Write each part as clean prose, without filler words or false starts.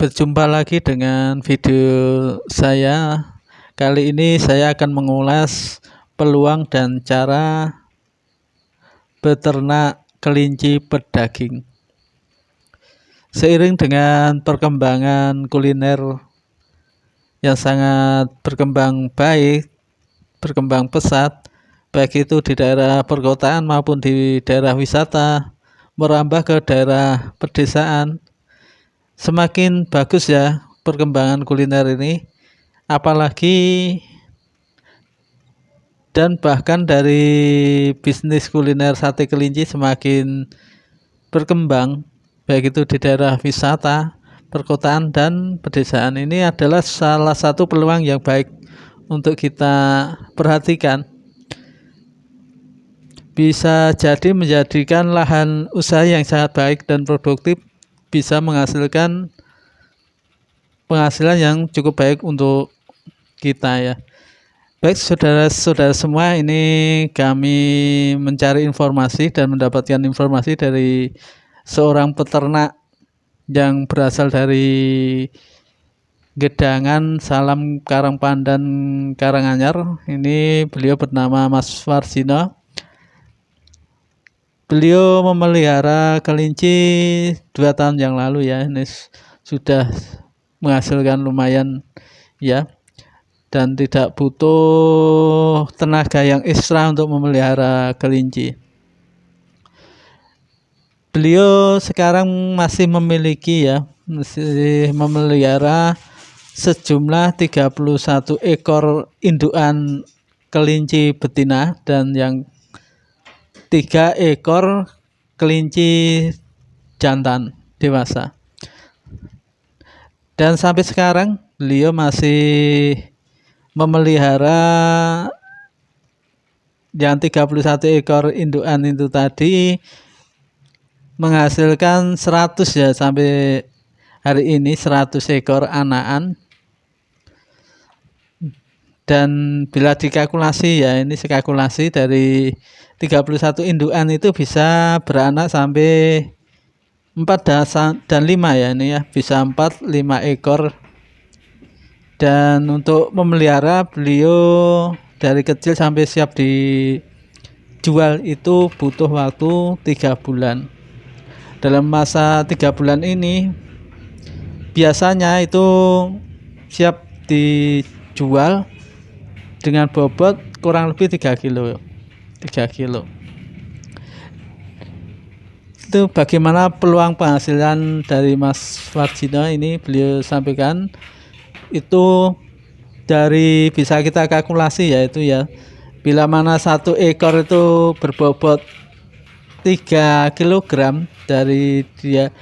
Berjumpa lagi dengan video saya. Kali ini saya akan mengulas peluang dan cara beternak kelinci pedaging. Seiring dengan perkembangan kuliner yang sangat berkembang baik, berkembang pesat, baik itu di daerah perkotaan maupun di daerah wisata, merambah ke daerah pedesaan, semakin bagus ya perkembangan kuliner ini, apalagi dan bahkan dari bisnis kuliner sate kelinci semakin berkembang, baik itu di daerah wisata, perkotaan dan pedesaan. Ini adalah salah satu peluang yang baik untuk kita perhatikan. Bisa jadi menjadikan lahan usaha yang sangat baik dan produktif, bisa menghasilkan penghasilan yang cukup baik untuk kita ya. Baik saudara-saudara semua, ini kami mencari informasi dan mendapatkan informasi dari seorang peternak yang berasal dari Gedangan, Salam, Karangpandan, Karanganyar. Ini beliau bernama Mas Warsino. Beliau memelihara kelinci 2 tahun yang lalu ya. Ini sudah menghasilkan lumayan ya, dan tidak butuh tenaga yang ekstra untuk memelihara kelinci. Beliau sekarang masih memiliki ya, masih memelihara sejumlah 31 ekor indukan kelinci betina dan yang 3 ekor kelinci jantan dewasa. Dan sampai sekarang beliau masih memelihara yang 31 ekor indukan itu tadi, menghasilkan 100 ya, sampai hari ini 100 ekor anakan. Dan bila dikalkulasi ya, ini sekalkulasi dari 31 indukan itu bisa beranak sampai 4 dan 5 ya, ini ya, bisa 4-5 ekor. Dan untuk memelihara beliau dari kecil sampai siap dijual itu butuh waktu 3 bulan. Dalam masa 3 bulan ini biasanya itu siap dijual dengan bobot kurang lebih 3 kilo. Itu bagaimana peluang penghasilan dari Mas Warsino ini beliau sampaikan. Itu dari bisa kita kalkulasi yaitu ya, bila mana 1 ekor itu berbobot 3 kg dari dia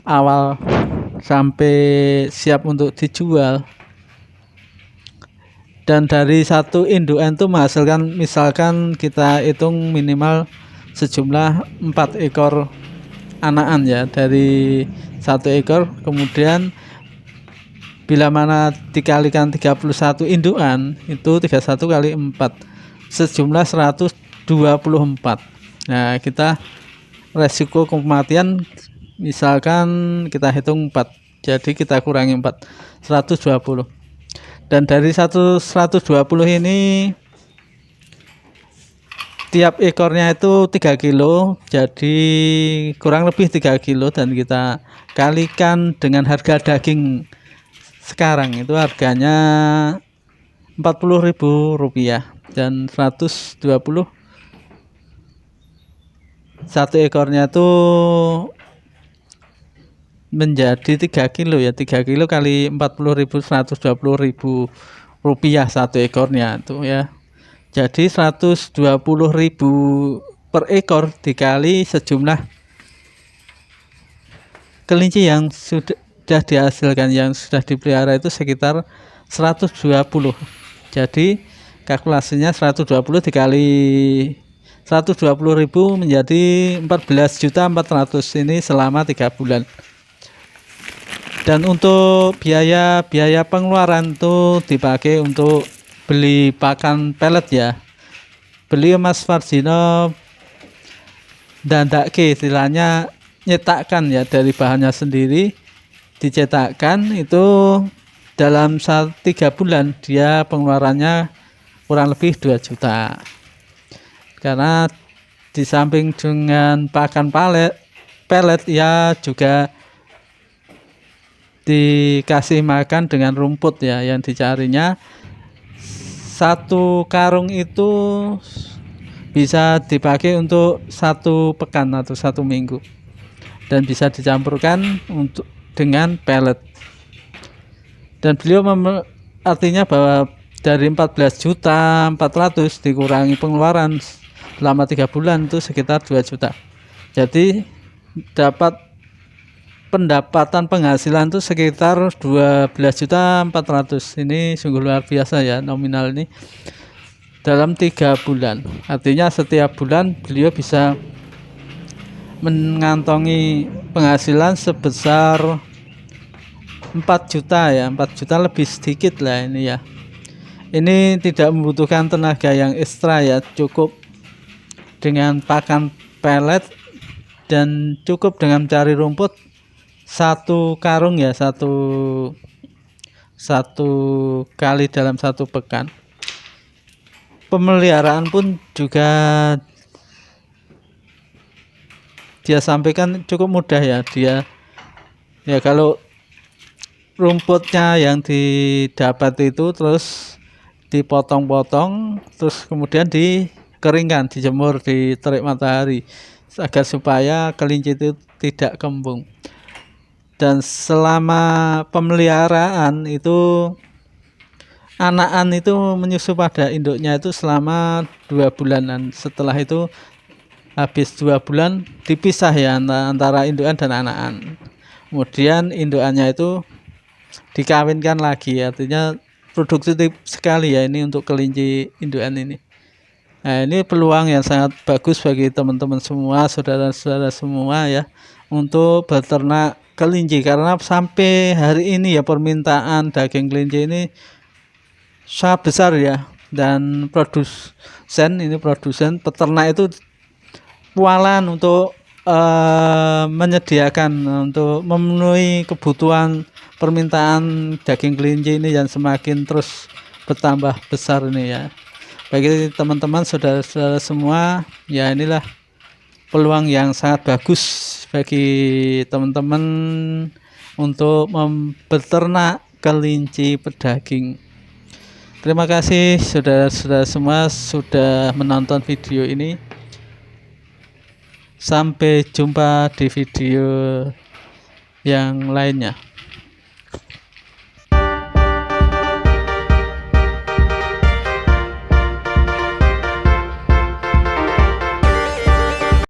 awal sampai siap untuk dijual, dan dari 1 indukan itu menghasilkan, misalkan kita hitung minimal sejumlah 4 ekor anakan ya, dari 1 ekor. Kemudian bila mana dikalikan 31 indukan itu 31 kali 4 sejumlah 124. Nah, kita resiko kematian misalkan kita hitung 4, jadi kita kurangi 4, 120. Dan dari 120 ini tiap ekornya itu 3 kilo, jadi kurang lebih 3 kilo, dan kita kalikan dengan harga daging sekarang itu harganya Rp40.000 dan 120, 1 ekornya itu menjadi 3 kilo ya, 3 kilo kali 40.000, Rp120.000 1 ekornya itu ya. Jadi 120.000 per ekor dikali sejumlah kelinci yang sudah dihasilkan, yang sudah dipelihara itu sekitar 120. Jadi kalkulasinya 120 dikali 120.000 menjadi 14.400.000 ini selama 3 bulan. Dan untuk biaya pengeluaran itu dipakai untuk beli pakan pelet ya. Beliau Mas Warsino dandake, istilahnya nyetakkan ya dari bahannya sendiri, dicetakkan itu dalam 3 bulan dia pengeluarannya kurang lebih 2 juta. Karena di samping dengan pakan pelet ya juga dikasih makan dengan rumput ya, yang dicarinya 1 karung itu bisa dipakai untuk 1 pekan atau 1 minggu, dan bisa dicampurkan dengan pelet. Dan beliau artinya bahwa dari 14.400.000 dikurangi pengeluaran selama 3 bulan itu sekitar 2 juta. Jadi dapat pendapatan penghasilan itu sekitar 12.400.000. Ini sungguh luar biasa ya nominal ini dalam 3 bulan. Artinya setiap bulan beliau bisa mengantongi penghasilan sebesar 4 juta ya, 4 juta lebih sedikit lah ini ya. Ini tidak membutuhkan tenaga yang ekstra ya, cukup dengan pakan pelet dan cukup dengan cari rumput 1 karung ya, satu kali dalam 1 pekan. Pemeliharaan pun juga dia sampaikan cukup mudah ya. Dia ya kalau rumputnya yang didapat itu terus dipotong-potong, terus kemudian dikeringkan, dijemur di terik matahari agar supaya kelinci itu tidak kembung. Dan selama pemeliharaan itu anakan itu menyusu pada induknya itu selama 2 bulanan. Setelah itu habis 2 bulan dipisah ya antara indukan dan anakan. Kemudian indukannya itu dikawinkan lagi, artinya produktif sekali ya ini untuk kelinci indukan ini. Nah, ini peluang yang sangat bagus bagi teman-teman semua, saudara-saudara semua ya, untuk beternak kelinci, karena sampai hari ini ya permintaan daging kelinci ini sangat besar ya, dan produsen peternak itu kualan untuk menyediakan untuk memenuhi kebutuhan permintaan daging kelinci ini yang semakin terus bertambah besar ini ya. Bagi teman-teman saudara-saudara semua ya, inilah peluang yang sangat bagus bagi teman-teman untuk membeternak kelinci pedaging. Terima kasih saudara-saudara semua sudah menonton video ini. Sampai jumpa di video yang lainnya.